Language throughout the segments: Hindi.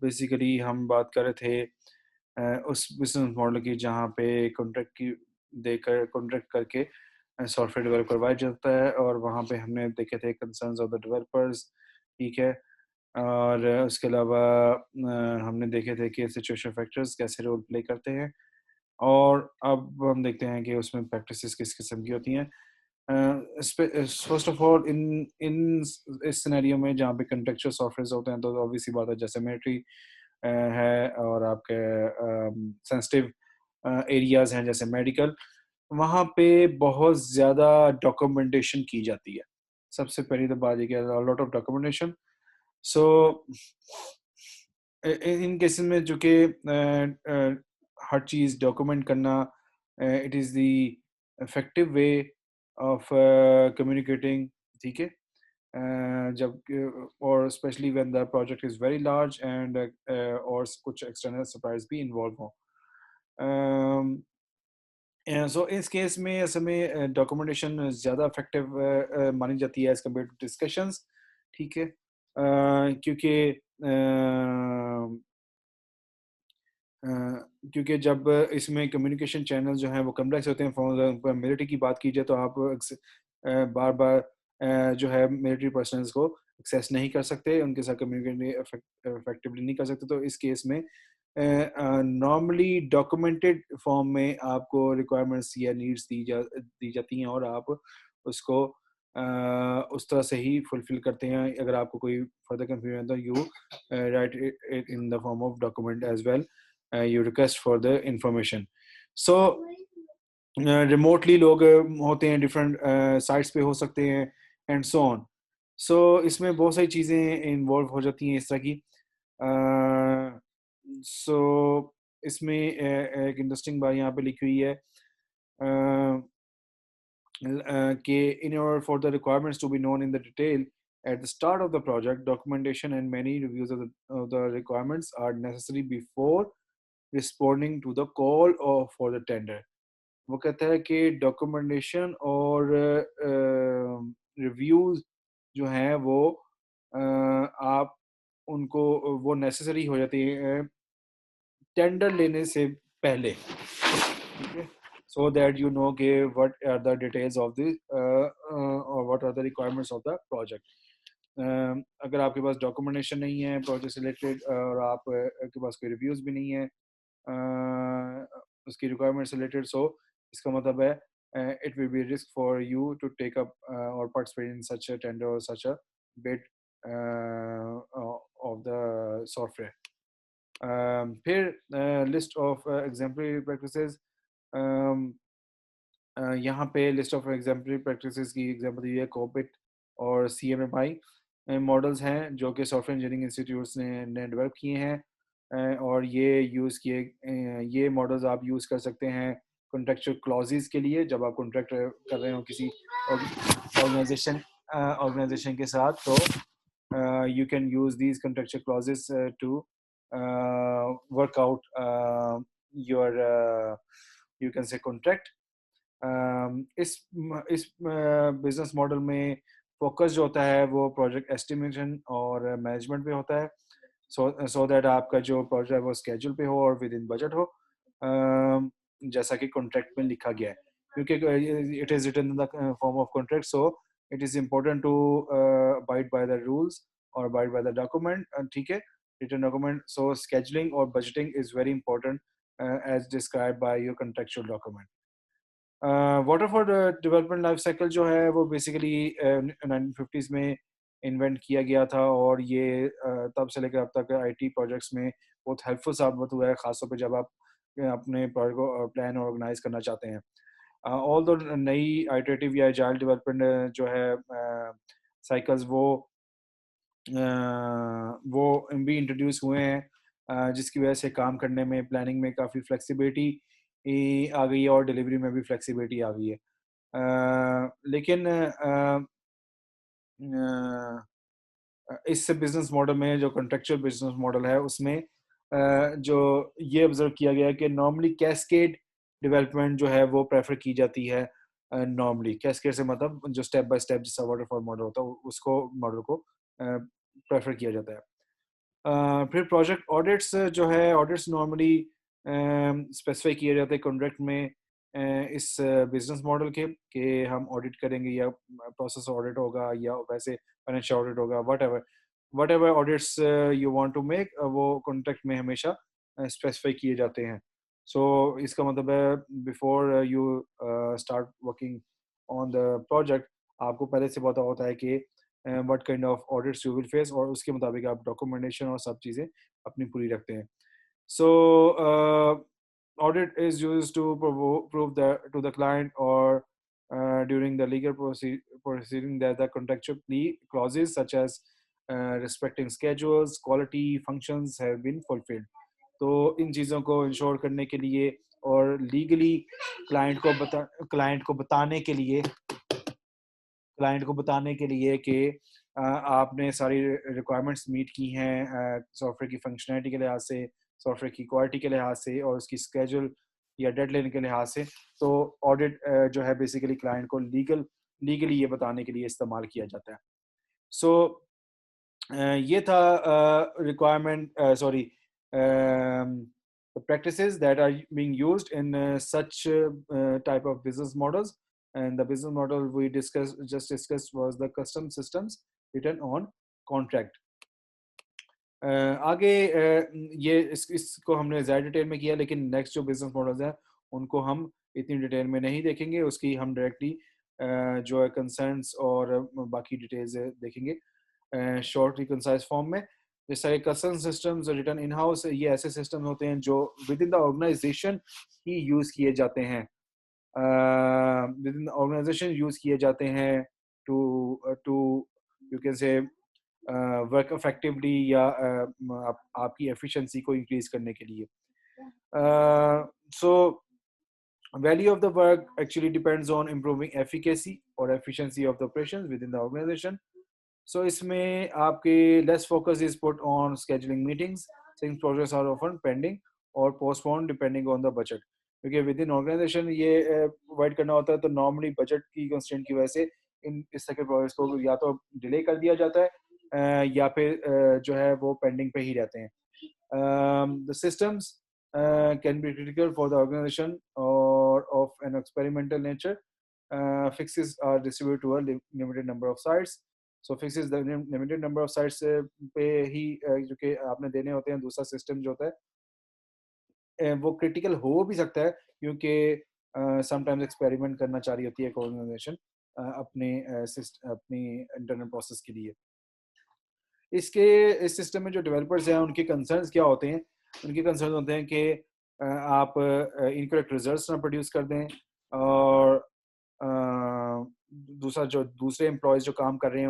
बेसिकली हम बात कर रहे थे उस बिज़नेस मॉडल की जहाँ पे कॉन्ट्रैक्ट की देकर कॉन्ट्रैक्ट करके सॉफ्टवेयर डेवलप करवाया जाता है और वहाँ पे हमने देखे थे कंसर्न्स ऑफ द डेवलपर्स, ठीक है? और उसके अलावा हमने देखे थे कि सिचुएशन फैक्टर्स कैसे रोल प्ले करते हैं और अब हम देखते हैं कि उसमें प्रैक्टिसेस किस किस्म की होती हैं। फर्स्ट ऑफ ऑल इन इन इस सिनेरियो में जहाँ पे कॉन्टेक्चुअल सॉफ्टवेयर्स होते हैं तो ऑब्वियस सी बात है जैसे मिलिट्री है और आपके सेंसिटिव एरियाज़ हैं जैसे मेडिकल, वहाँ पे बहुत ज़्यादा डॉक्यूमेंटेशन की जाती है। सबसे पहली तो बात ये कि lot of documentation. So in cases में जो कि हर चीज़ डॉक्यूमेंट करना it is the effective way of communicating, ठीक है? जब और specially when the project is very large and और कुछ एक्सटर्नल सप्लायर्स भी इन्वॉल्व हों। सो इस केस में असल में डॉक्यूमेंटेशन ज़्यादा इफेक्टिव मानी जाती है एज़ कम्पेयर टू डिस्कशंस, ठीक है? क्योंकि अ, क्योंकि जब इसमें कम्युनिकेशन चैनल जो हैं वो कॉम्प्लेक्स होते हैं, फॉर एग्ज़ाम्पल मिलिट्री की बात की जाए तो आप बार-बार जो है मिलिट्री पर्सनल्स को एक्सेस नहीं कर सकते, उनके साथ कम्युनिकेट इफेक्टिवली नहीं कर सकते। तो इस केस में नॉर्मली डॉक्यूमेंटेड फॉर्म में आपको रिक्वायरमेंट्स या नीड्स दी जाती हैं और आप उसको उस तरह से ही फुलफ़िल करते हैं। अगर आपको कोई फर्दर कन्फ्यूजन है तो you right it in the form of document as well. You request for the information. So remotely लोग होते हैं डिफरेंट साइट्स पे हो सकते हैं एंड सो ऑन। सो इसमें बहुत सारी चीज़ें इन्वॉल्व हो जाती हैं इस तरह की। सो इसमें एक इंटरेस्टिंग बात यहाँ पे लिखी हुई है कि in order for the requirements to be known in the detail at the start of the project, documentation and many reviews of the requirements are necessary before responding to the call और फॉर द टेंडर। वो कहता है कि डॉक्यूमेंटेशन और रिव्यूज़ जो हैं वो आप उनको वो नेसेसरी हो जाती है टेंडर लेने से पहले, ठीक है? सो दैट यू नो कि what are the details of the और what are the requirements of the project. अगर आपके पास डॉक्यूमेंटेशन नहीं है प्रोजेक्ट से रिलेटेड और आप के पास कोई रिव्यूज़ भी नहीं है उसकी रिक्वायरमेंट्स रिलेटेड, सो इसका मतलब है it will be risk for you to take up और participate in such a tender और such a bid of the software. फिर लिस्ट ऑफ एग्जाम्पलरी प्रैक्टिसेस, यहाँ पे लिस्ट ऑफ एग्जाम्पलरी प्रैक्टिसेस की एग्जाम्पल दी है कोपिट और CMMI मॉडल्स हैं जो कि सॉफ्टवेयर इंजीनियरिंग इंस्टीट्यूट्स ने डेवलप किए हैं। और ये मॉडल्स आप यूज़ कर सकते हैं कॉन्ट्रेक्चुअल क्लॉजेस के लिए जब आप कॉन्ट्रैक्ट कर रहे हो किसी ऑर्गेनाइजेशन ऑर्गेनाइजेशन के साथ, तो you can use these contractual clauses to work out your you can say contract। इस बिजनेस मॉडल में फोकस जो होता है वो प्रोजेक्ट एस्टिमेशन और मैनेजमेंट पे होता है, सो दैट आपका जो प्रोजेक्ट है वो स्केड्यूल पे हो और विद इन बजट हो, जैसा कि कॉन्ट्रैक्ट में लिखा गया है। क्योंकि it is written in the form of contract, so it is important to abide by the rules और अबाइड बाय द डॉक्यूमेंट, ठीक है, रिटन डॉक्यूमेंट। सो स्केड्यूलिंग और budgeting is very important as describe by your contractual document. Waterfall development life cycle जो है वो बेसिकली 1950s में इन्वेंट किया गया था और ये तब से लेकर अब तक आईटी प्रोजेक्ट्स में बहुत हेल्पफुल साबित हुआ है, खासतौर पे जब आप अपने प्रोजेक्ट को प्लान और ऑर्गेनाइज करना चाहते हैं। ऑल दो नई आइटरेटिव या एजाइल डेवलपमेंट जो है साइकिल्स वो भी इंट्रोड्यूस हुए हैं, जिसकी वजह से काम करने में प्लानिंग में काफ़ी फ्लेक्सिबिलिटी आ गई है और डिलीवरी में भी फ्लेक्सिबिलिटी आ गई है। लेकिन इस बिज़नेस मॉडल में जो कॉन्ट्रेक्चुअल बिज़नेस मॉडल है उसमें जो ये ऑब्ज़र्व किया गया है कि नॉर्मली कैस्केड डेवलपमेंट जो है वो प्रेफ़र की जाती है। नॉर्मली कैस्केड से मतलब जो स्टेप बाय स्टेप जैसा वाटरफॉल मॉडल होता है उसको मॉडल को प्रेफ़र किया जाता है। फिर प्रोजेक्ट ऑडिट्स जो है, ऑडिट्स नॉर्मली स्पेसिफाई किए जाते हैं कॉन्ट्रैक्ट में इस बिजनेस मॉडल के कि हम ऑडिट करेंगे, या प्रोसेस ऑडिट होगा, या वैसे फाइनेंशियल ऑडिट होगा, whatever audits you want to make, वो कॉन्ट्रैक्ट में हमेशा स्पेसिफाई किए जाते हैं. सो इसका मतलब है before you start working on the project, आपको पहले से पता होता है कि what kind of audits you will face, और उसके मुताबिक आप डॉक्यूमेंटेशन और सब चीज़ें अपनी पूरी रखते हैं. सो audit is used to prove to the client or during the legal proceeding that the contractual clauses such as respecting schedules, quality, functions have been fulfilled. तो इन चीज़ों को इंश्योर करने के लिए और लीगली क्लाइंट को बताने के लिए कि आपने सारी रिक्वायरमेंट्स मीट की हैं सॉफ्टवेयर की फंक्शनैलिटी के लिहाज से, सॉफ्टवेयर की क्वालिटी के लिहाज से, और उसकी स्केड्यूल या डेडलाइन के लिहाज से. तो ऑडिट जो है बेसिकली क्लाइंट को लीगली ये बताने के लिए इस्तेमाल किया जाता है. सो ये था requirement sorry practices that are being used in such type of business models. And the business model we discussed was the custom systems written on contract. आगे ये इसको हमने ज़्यादा डिटेल में किया, लेकिन नेक्स्ट जो बिजनेस मॉडल्स हैं उनको हम इतनी डिटेल में नहीं देखेंगे. उसकी हम डायरेक्टली जो है कंसर्न्स और बाकी डिटेल्स देखेंगे शॉर्टली कंसाइज फॉर्म में. जैसे custom systems written in house, ये ऐसे सिस्टम होते हैं जो विद इन द ऑर्गेनाइजेशन ही यूज़ किए जाते हैं, within the organization use किए जाते हैं to to you can say work effectively, या आपकी एफिशिएंसी को इंक्रीज करने के लिए. सो value of the work actually depends on improving efficacy or efficiency of the operations within the organization. So इसमें आपके less focus is put on scheduling meetings since projects are often pending or postponed depending on the budget. क्योंकि विद इन ऑर्गेनाइजेशन ये प्रोवाइड करना होता है, तो नॉर्मली बजट की कंस्ट्रेंट की वजह से इस तरह के प्रोजेक्ट्स को या तो डिले कर दिया जाता है या फिर जो है वो पेंडिंग पे ही रहते हैं. The systems can be critical for the organization or of an experimental nature. Fixes are distributed to a limited number of sites. So fixes the limited number of sites पे ही जो कि आपने देने होते हैं. दूसरा सिस्टम जो होता है वो क्रिटिकल हो भी सकता है, क्योंकि समटाइम्स एक्सपेरिमेंट करना चाह रही होती है एक ऑर्गेनाइजेशन अपनी इंटरनल प्रोसेस के लिए. इस सिस्टम में जो डेवलपर्स हैं उनके कंसर्न्स क्या होते हैं? उनके कंसर्न होते हैं कि आप इनकरेक्ट रिजल्ट्स ना प्रोड्यूस कर दें, और दूसरा जो दूसरे एम्प्लॉयज़ जो काम कर रहे हैं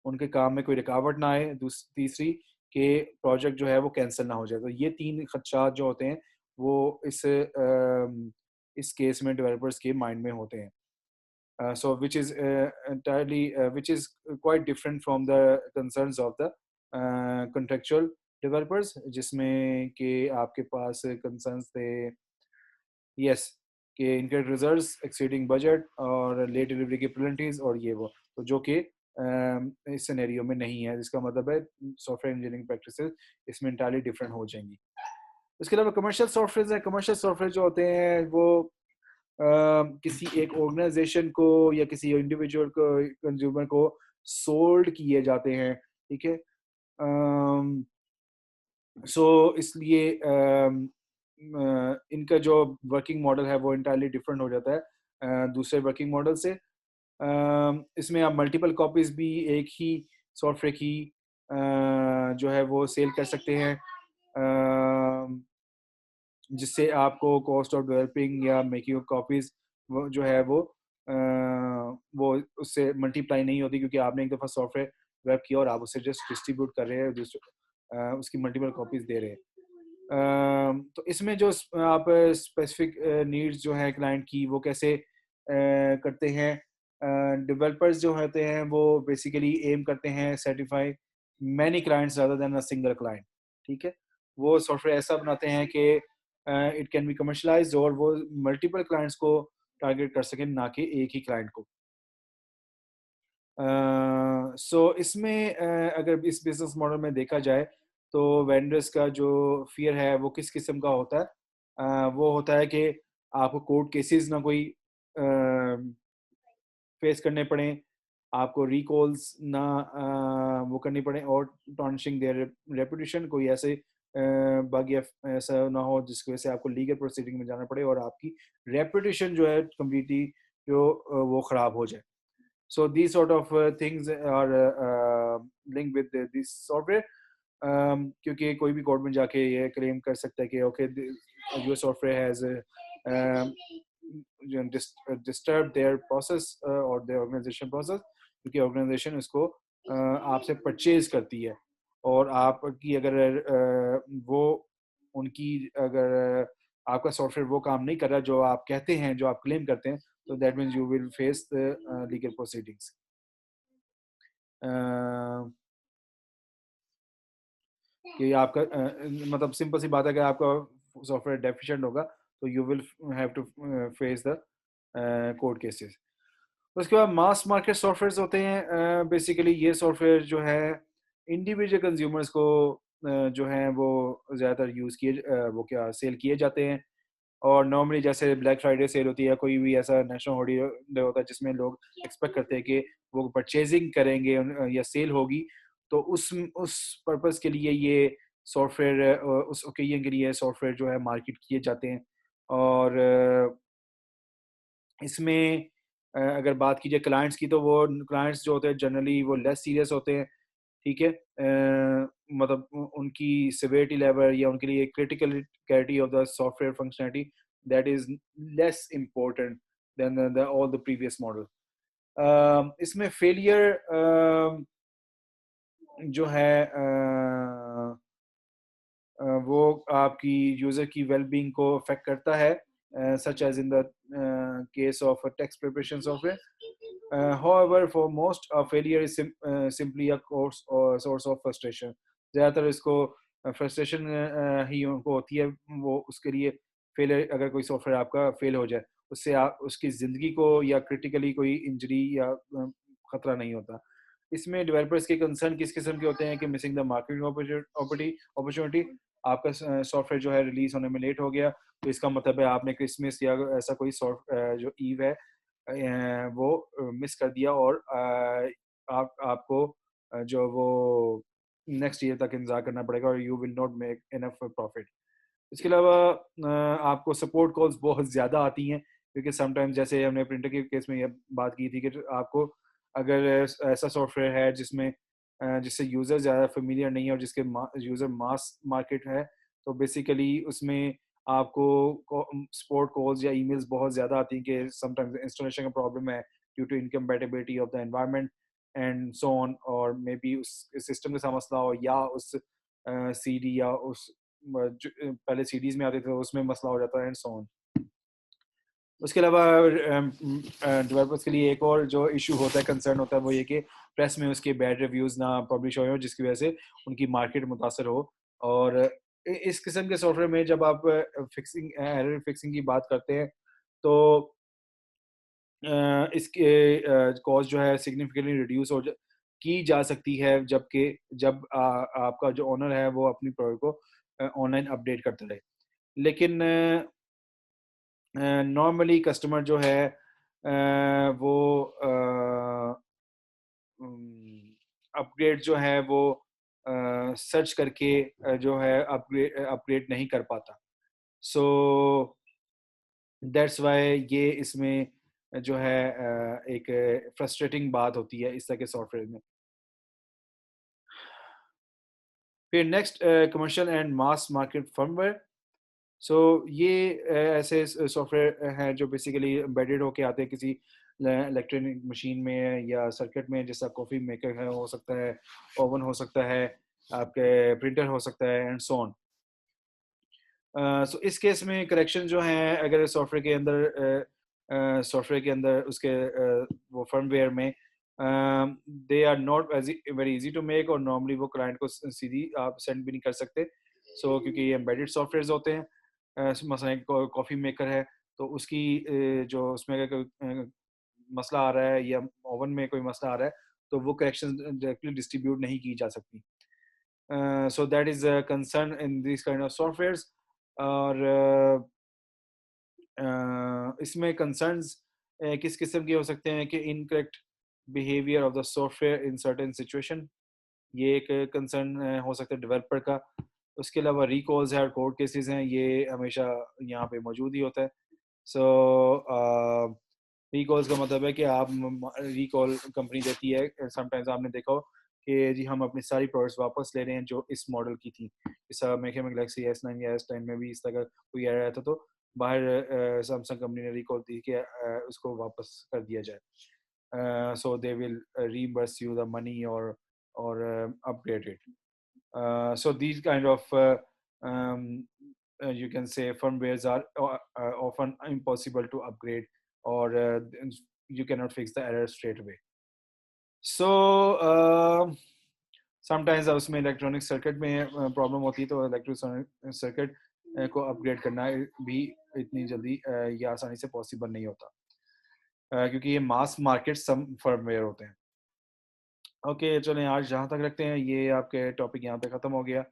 उनके काम में कोई रुकावट ना आए. तीसरी कि प्रोजेक्ट जो है वो कैंसिल ना हो जाए. तो ये 3 खदशात जो होते हैं वो इस केस में डेवलपर्स के माइंड में होते हैं. So which is quite different from the concerns of the contractual developers, जिसमें कि आपके पास concerns थे yes कि incorrect results, exceeding budget और late delivery की penalties और ये वो, तो जो कि इस सिनेरियो में नहीं है. जिसका मतलब है सॉफ्टवेयर इंजीनियरिंग प्रैक्टिसेस इसमें इंटायरली डिफरेंट हो जाएंगी. उसके अलावा कमर्शियल सॉफ्टवेयर जो होते हैं वो किसी एक ऑर्गेनाइजेशन को या किसी इंडिविजुअल को, कंज्यूमर को सोल्ड किए जाते हैं. ठीक है. सो इसलिए इनका जो वर्किंग मॉडल है वो इंटायरली डिफरेंट हो जाता है दूसरे वर्किंग मॉडल से. इसमें आप मल्टीपल कॉपीज भी एक ही सॉफ्टवेयर की जो है वो सेल कर सकते हैं, जिससे आपको कॉस्ट ऑफ डेवलपिंग या मेकिंग ऑफ कॉपीज वो जो है वो उससे मल्टीप्लाई नहीं होती, क्योंकि आपने एक दफ़ा सॉफ्टवेयर डेवलप किया और आप उसे जस्ट डिस्ट्रीब्यूट कर रहे हैं, उसकी मल्टीपल कॉपीज दे रहे हैं. तो इसमें जो आप स्पेसिफिक नीड्स जो है क्लाइंट की वो कैसे करते हैं. डेवलपर्स जो होते हैं वो बेसिकली एम करते हैं certify many clients rather than a single client. ठीक है. वो सॉफ्टवेयर ऐसा बनाते हैं कि इट कैन बी कमर्शलाइज्ड और वो मल्टीपल क्लाइंट्स को टारगेट कर सकें, ना कि एक ही क्लाइंट को. सो इसमें अगर इस बिजनेस मॉडल में देखा जाए तो वेंडर्स का जो फ़ियर है वो किस किस्म का होता है? वो होता है कि आपको कोर्ट केसेस ना कोई अ, फेस करने पड़ें, आपको रिकॉल्स ना वो करनी पड़े और टार्निशिंग देयर रेपुटेशन, कोई ऐसे बग या ऐसा ना हो जिसकी वजह से आपको लीगल प्रोसीडिंग में जाना पड़े और आपकी रेपुटेशन जो है कंप्लीटली जो वो ख़राब हो जाए। So these sort of things are linked with this software. क्योंकि कोई भी कोर्ट में जाके ये क्लेम कर सकता है कि okay your software has disturb their process और देयर ऑर्गेनाइजेशन प्रोसेस, क्योंकि ऑर्गेनाइजेशन इसको आपसे परचेज करती है और आपकी अगर वो उनकी अगर आपका सॉफ्टवेयर वो काम नहीं कर रहा जो आप कहते हैं, जो आप क्लेम करते हैं, तो that means you will face the legal proceedings. कि आपका मतलब सिंपल सी बात है कि आपका सॉफ्टवेयर डेफिशिएंट होगा तो you will have to face the court cases. उसके बाद मास मार्केट सॉफ्टवेयर्स होते हैं, बेसिकली ये सॉफ्टवेयर जो है इंडिविजुअल कंज्यूमर्स को जो है वो ज़्यादातर यूज़ किए वो क्या सेल किए जाते हैं और नॉर्मली जैसे ब्लैक फ्राइडे सेल होती है, कोई भी ऐसा नेशनल हॉलीडे होता है जिसमें लोग एक्सपेक्ट करते हैं कि वो परचेजिंग करेंगे या सेल होगी, तो उस पर्पस के लिए ये सॉफ्टवेयर उस ओकेजन के लिए सॉफ्टवेयर जो है मार्केट किए जाते हैं और इसमें अगर बात कीजिए क्लाइंट्स की तो वो क्लाइंट्स जो होते हैं जनरली वो लेस सीरियस होते हैं, ठीक है? मतलब उनकी सिवियरिटी लेवल या उनके लिए criticality of the software functionality that is less important then the all the previous model. इसमें फेलियर जो है वो आपकी यूज़र की वेल-बीइंग को अफ़ेक्ट करता है, such as in the case of text preparation software. However, for most, failure is simply a course or source of frustration. ज़्यादातर इसको फ्रस्ट्रेशन ही उनको होती है, वो उसके लिए फेलियर अगर कोई सॉफ्टवेयर आपका फेल हो जाए, उससे आप उसकी ज़िंदगी को या क्रिटिकली कोई इंजरी या खतरा नहीं होता। इसमें डेवलपर्स के कंसर्न किस किस्म के होते हैं कि मिसिंग द मार्केटिंग अपॉर्चुनिटी, आपका सॉफ्टवेयर जो है रिलीज होने में लेट हो गया, तो इसका मतलब है आपने क्रिसमस या ऐसा कोई जो ईव है वो मिस कर दिया और आपको जो वो नेक्स्ट ईयर तक इंतज़ार करना पड़ेगा और you will not make enough profit. इसके अलावा आपको सपोर्ट कॉल्स बहुत ज़्यादा आती हैं, क्योंकि समटाइम्स जैसे हमने प्रिंटर के केस में ये बात की थी कि आपको अगर ऐसा सॉफ्टवेयर है जिससे यूज़र ज़्यादा फ़ेमिलियर नहीं है और जिसके यूज़र मास मार्केट है, तो बेसिकली उसमें आपको सपोर्ट कॉल्स या ईमेल्स बहुत ज़्यादा आती हैं कि समटाइम्स इंस्टॉलेशन का प्रॉब्लम है due to incompatibility of the environment and so on, और मे बी उस सिस्टम के साथ मसला हो या उस सीडी या उस पहले सीडीज़ में आते थे उसमें मसला हो जाता है एंड सो ऑन। उसके अलावा डेवलपर्स के लिए एक और जो इशू होता है, कंसर्न होता है, वो ये कि प्रेस में उसके बैड रिव्यूज़ ना पब्लिश हो जिसकी वजह से उनकी मार्केट मुतासर हो। और इस किस्म के सॉफ्टवेयर में जब आप फिक्सिंग एरर फिक्सिंग की बात करते हैं तो इसके कॉस्ट जो है सिग्निफिकेंटली रिड्यूस की जा सकती है, जबकि जब आपका जो ओनर है वो अपनी प्रोडक्ट को ऑनलाइन अपडेट करता रहे। लेकिन नॉर्मली कस्टमर जो है वो अपग्रेड जो है वो सर्च करके जो है अपग्रेड नहीं कर पाता। सो दैट्स व्हाई ये इसमें जो है एक फ्रस्ट्रेटिंग बात होती है इस तरह के सॉफ्टवेयर में। फिर next commercial and mass market firmware. So ये ऐसे सॉफ्टवेयर हैं जो बेसिकली एम्बेडेड होके आते हैं किसी इलेक्ट्रॉनिक मशीन में या सर्किट में, जैसा कॉफ़ी मेकर है हो सकता है, ओवन हो सकता है, आपके प्रिंटर हो सकता है एंड सो ऑन। सो इस केस में करेक्शन जो हैं अगर सॉफ्टवेयर के अंदर उसके वो फर्मवेयर में they are not very easy to make, और नॉर्मली वो क्लाइंट को सीधी आप सेंड भी नहीं कर सकते। क्योंकि ये एम्बेडेड सॉफ्टवेयर्स होते हैं, मसलन एक कॉफ़ी मेकर है तो उसकी जो उसमें अगर कोई मसला आ रहा है या ओवन में कोई मसला आ रहा है तो वो करेक्शन डायरेक्टली डिस्ट्रीब्यूट नहीं की जा सकती। So that is a concern in these kind of softwares. और इसमें कंसर्न्स किस किस्म के हो सकते हैं कि incorrect behaviour of the software in certain situation, ये एक कंसर्न हो सकता है डेवलपर का। उसके अलावा रिकॉल्स है और कोर्ट केसेस हैं, ये हमेशा यहाँ पे मौजूद ही होता है। सो रिकॉल्स का मतलब है कि आप रिकॉल कंपनी देती है, समटाइम्स आपने देखा हो कि जी हम अपनी सारी प्रोडक्ट्स वापस ले रहे हैं जो इस मॉडल की थी। इस मेरे ख्याल में गैलेक्सी S9 या S10 में भी इस तरह का कोई एरर आया था, तो बाहर सैमसंग कंपनी ने रिकॉल दी कि उसको वापस कर दिया जाए। So they will reimburse you the money or upgrade it. So these kind of um, you can say firmwares are often impossible to upgrade, or you cannot fix the error straight away. So sometimes उसमें इलेक्ट्रॉनिक सर्किट में प्रॉब्लम होती है, तो इलेक्ट्रॉनिक सर्किट को अपग्रेड करना भी इतनी जल्दी या आसानी से पॉसिबल नहीं होता, क्योंकि ये मास मार्केट सम फर्मवेयर होते हैं। ओके, चलें आज जहाँ तक रखते हैं, ये आपके टॉपिक यहाँ पे ख़त्म हो गया।